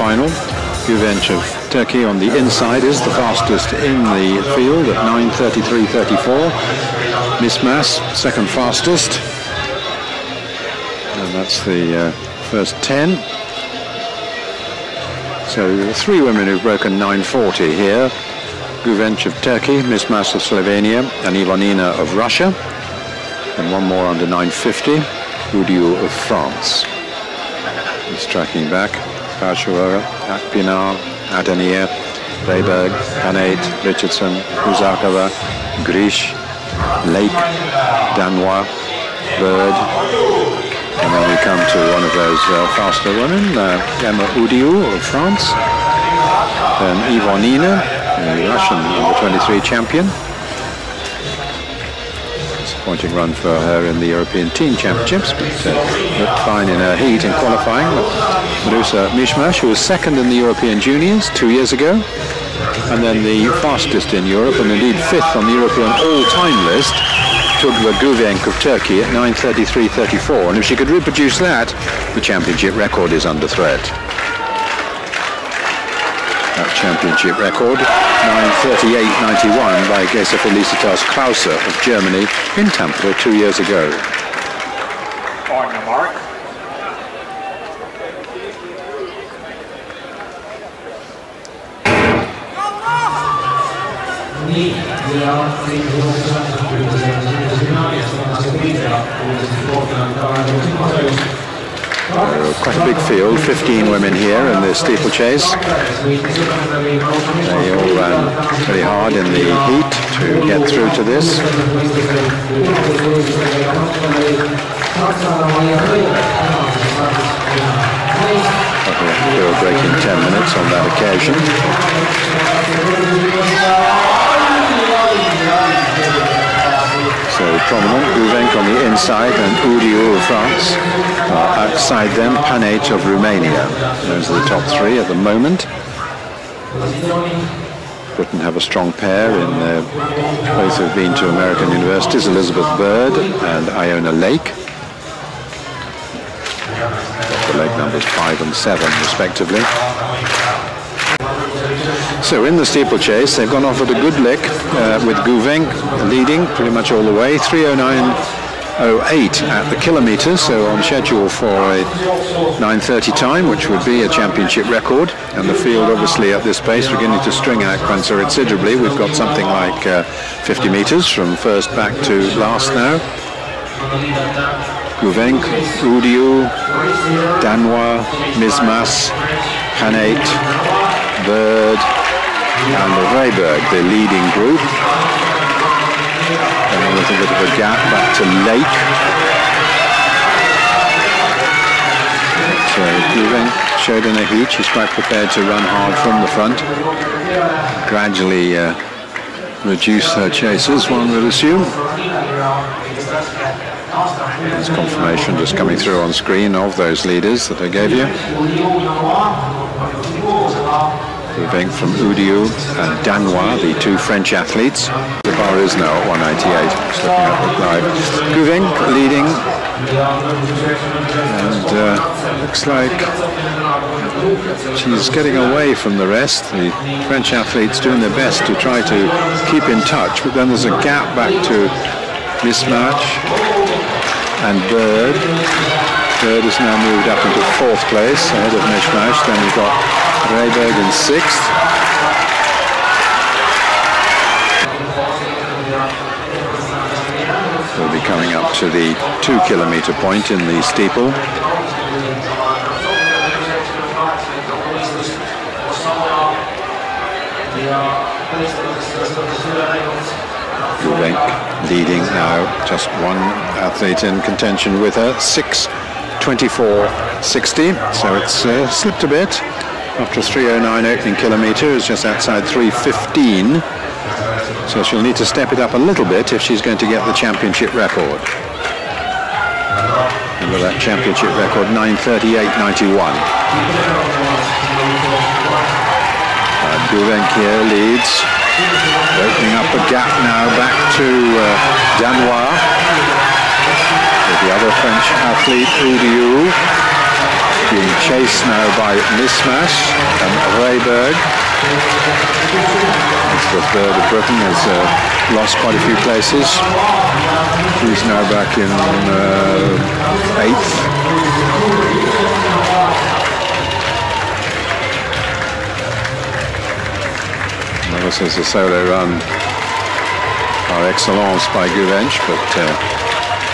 final. Güvenç of Turkey on the inside is the fastest in the field at 9:33.34. Mismas, second fastest. And that's the first 10. So 3 women who've broken 9:40 here. Güvenç of Turkey, Mismas of Slovenia, and Ivonina of Russia. And one more under 9:50, Udiu of France. He's tracking back. Pashua, Akpinar, Adania, Rayberg, Panate, Richardson, Uzakova, Grish, Lake, Danois, Bird. And then we come to one of those faster women, Emma Udiu of France. Then Ivonina, the Russian under-23 champion. Disappointing run for her in the European Team Championships, but looked fine in her heat in qualifying. Marusa Mismas, who was second in the European Juniors 2 years ago, and then the fastest in Europe, and indeed 5th on the European all-time list, Tugba Güvenç of Turkey at 9:33.34. And if she could reproduce that, the championship record is under threat. That championship record, 9:38.91 by Gesa Felicitas Krause of Germany in Tampere 2 years ago. On the mark. Quite a big field, 15 women here in the steeplechase. They all ran very hard in the heat to get through to this. Field breaking 10 minutes on that occasion. So prominent, Güvenç on the inside and Udiu of France. Outside them, Panate of Romania. Those are the top 3 at the moment. Britain have a strong pair in both have been to American universities, Elizabeth Bird and Iona Lake. The Lake numbers 5 and 7 respectively. So in the steeplechase, they've gone off at a good lick with Güvenç leading pretty much all the way, 3:09.08 at the kilometre, so on schedule for a 9:30 time, which would be a championship record. And the field, obviously, at this pace, beginning to string out considerably. We've got something like 50 metres from first back to last now. Güvenç, Udiu, Danois, Mismas, Panate, Bird, and Rayberg, the leading group. And then with a bit of a gap back to Lake. So Güvenç showed in a heat, she's quite prepared to run hard from the front. Gradually reduce her chasers, one would assume. There's confirmation just coming through on screen of those leaders that I gave you. Güvenç from Udiu and Danois, the 2 French athletes. The bar is now at 188. Just looking at it live. Güvenç leading, and looks like she's getting away from the rest. The French athletes doing their best to try to keep in touch, but then there's a gap back to Mismas and Bird. Bird has now moved up into 4th place ahead of Mismas. Then we've got Rayberg in 6th. We'll be coming up to the 2-kilometre point in the steeple. Güvenç leading now, just one athlete in contention with her, 6:24.60, so it's slipped a bit. After a 3:09 opening kilometre, it's just outside 3:15, so she'll need to step it up a little bit if she's going to get the championship record. Remember that championship record, 9:38.91. Güvenç here leads, opening up a gap now back to Danois with the other French athlete Udiu. being chased now by Mismash and Rehberg. The third of Britain has lost quite a few places. He's now back in 8th. Well, this is a solo run par excellence by Guvench, but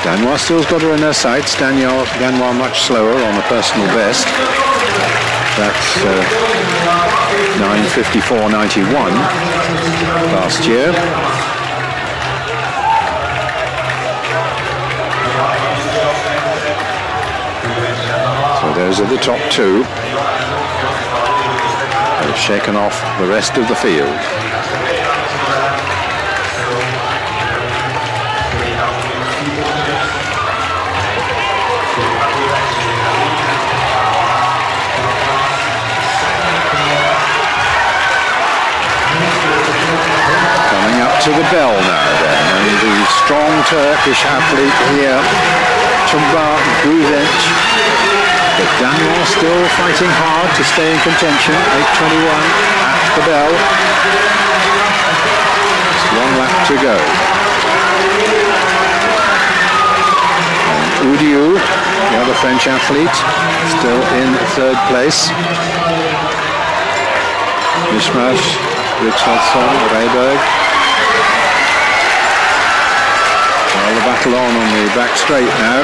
Danois still's got her in her sights. Danois much slower on a personal best. That's 9:54.91 last year. So those are the top two. They've shaken off the rest of the field. To the bell now then, and the strong Turkish athlete here, Tuğba Güvenç. But Danois still fighting hard to stay in contention. 8:21 at the bell. Just one lap to go. And Udiu, the other French athlete, still in third place. Mismash, Richardson, Rehberg. Well, the battle on the back straight now.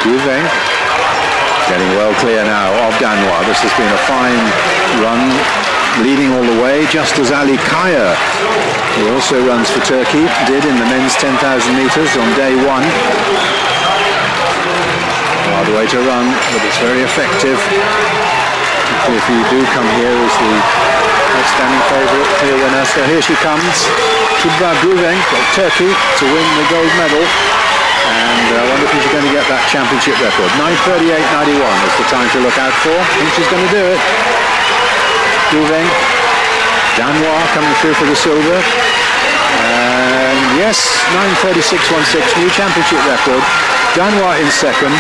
Guvenç getting well clear now of Danois. This has been a fine run, leading all the way, just as Ali Kaya, who also runs for Turkey, did in the men's 10,000 metres on day one. Hard way to run, but it's very effective. If you do come here as the outstanding favourite, clear winner. So here she comes, Tuğba Güvenç of Turkey, to win the gold medal. And I wonder if she's going to get that championship record. 9:38.91 is the time to look out for. I think she's going to do it. Güvenç, Danois coming through for the silver. And yes, 9:36.16, new championship record. Danois in second.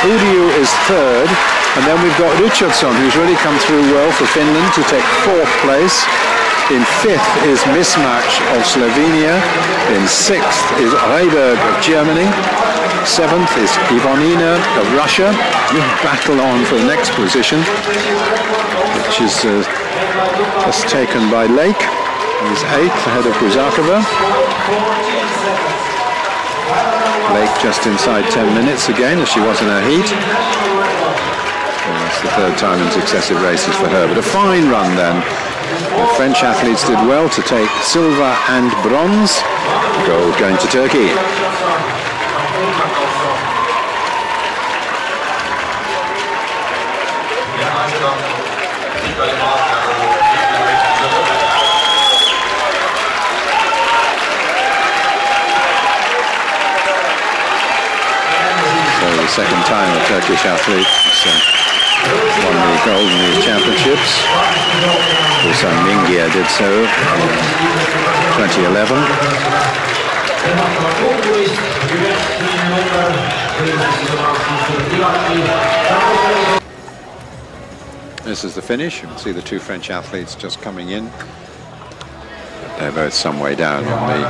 Udiu is third. And then we've got Richardson, who's really come through well for Finland to take fourth place. In fifth is Mismash of Slovenia. In sixth is Rehberg of Germany. Seventh is Ivonina of Russia. Battle on for the next position, which is just taken by Lake. He's eighth ahead of Buzakova. Lake just inside 10 minutes again, as she was in her heat. That's the third time in successive races for her. But a fine run then. The French athletes did well to take silver and bronze. Gold going to Turkey. So the second time a Turkish athlete won the gold in these championships. Hüseyin Mingiye did so in 2011. This is the finish. You can see the two French athletes just coming in. They're both some way down on the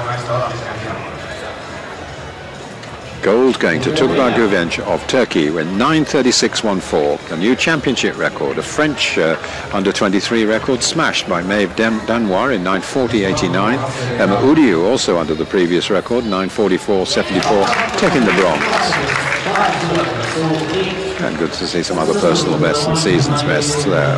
gold going to Tuğba Güvenç of Turkey with 9:36.14, a new championship record, a French under-23 record smashed by Maeve Danois in 9:40.89. Emma Udiu also under the previous record, 9:44.74, taking the bronze. And good to see some other personal bests and season's bests there.